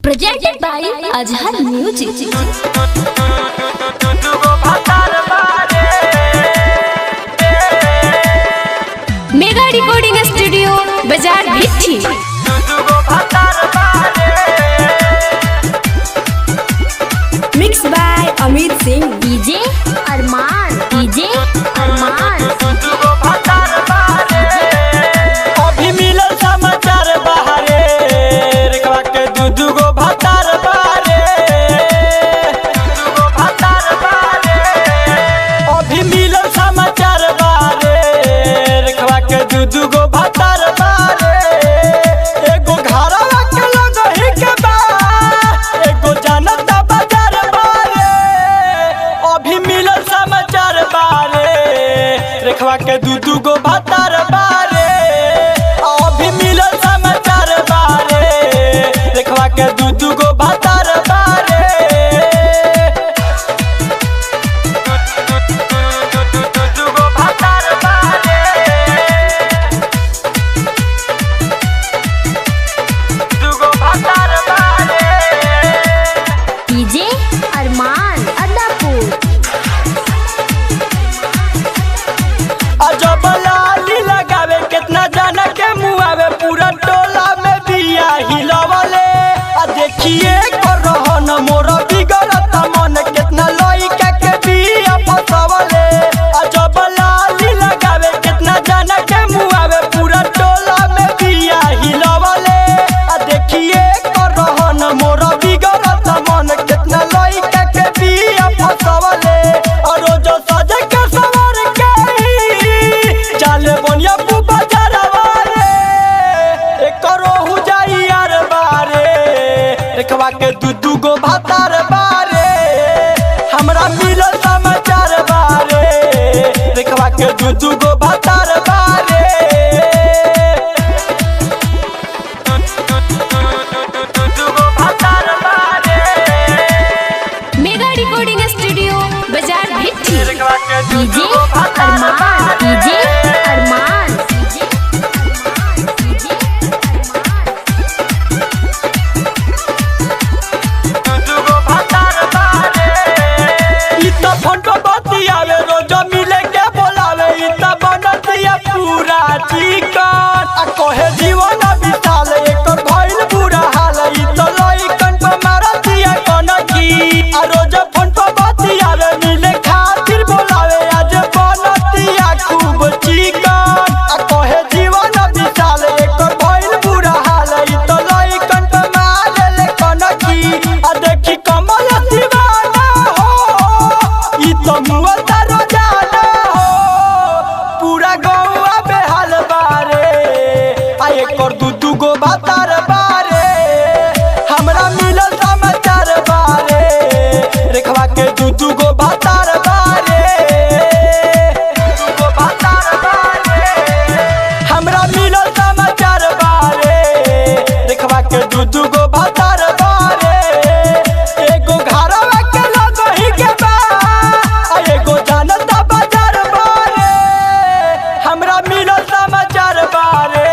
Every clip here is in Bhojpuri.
Presented by Azhar Music. Mega Recording Studio, Bazaar Bhitti. Mixed by Amit Singh. DJ Arman. DJ Arman. अभी मिलल समाचार बाहरे रेखवा के दूधू गो भातार बारे अभी मिलल समाचार बाहरे रेखवा के दूधू गो भातार बारे एगो घरवा के लगही के बा एगो जानता बाजार बारे अभी मिलल समाचार बाहरे रेखवा के दूधू गो भातार बारे अभी मिलल समाचार बारे रेखवा के दूधू गो भातार बारे दूधू गो भातार बारे दूधू गो भातार बारे DJ Arman Adapur. अजब लाली लगावे कितना जाना के मुआवे पूरा टोला में बिया हिलवले आ देखिए कर रहन मोर बिगड़त मन कितना लइका के बिया फसवले अजब लाली लगावे कितना जाना के मुआवे पूरा टोला में बिया हिलवले आ देखिए कर रहन मोर बिगड़त मन कितना लइका के बिया फसवले और रोज सजे के सवार के चाले बनिया बाजार बारे एकरो हो जाई यार बारे रेखवा के दूधू गो भातार बारे हमरा मिलल समाचार बारे रेखवा के दूधू गो भातार बारे दूधू गो भातार बारे Mega Recording Studio, Bazaar Bhitti. रेखवा के DJ दूधू गो भातार Arman. DJ Arman. दूधू भातार बारे ई त फोन पर बतियावे रोज मिले के बोलावे ई त बनतिया पूरा चिकन आ कहे जीवन बिताल एकर भइल बुरा हाल ई त लइकन पर मारतिया कनकी आ रोज फोन पर बतियावे मिले खातिर बोलावे आज बनतिया खूब चिकन आ कहे जीवन बिताल एकर भइल बुरा हाल ई त लइकन पर मारले कनकी आ देखी कमल दीवाना हो ई तो मुअता रोजाना हो पूरा गौवा बेहाल बारे आ एकर दूधू गो भातार बारे हमरा मिलल समाचार बारे रेखवा के दूधू गो भातार बारे दूधू गो भातार बारे हमरा मिलल समाचार बारे रेखवा के दूधू गो भातार बारे एगो घरवा के लगही के बा आ एगो जानता बाजार बारे हमरा मिलल समाचार बारे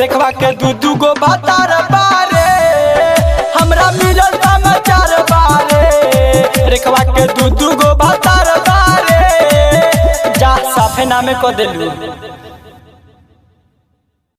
रेखवा के दूधू गो भातार बारे हमरा मिलल समाचार बारे रेखवा के दूधू गो भातार बारे जा साफे नामे क देलू।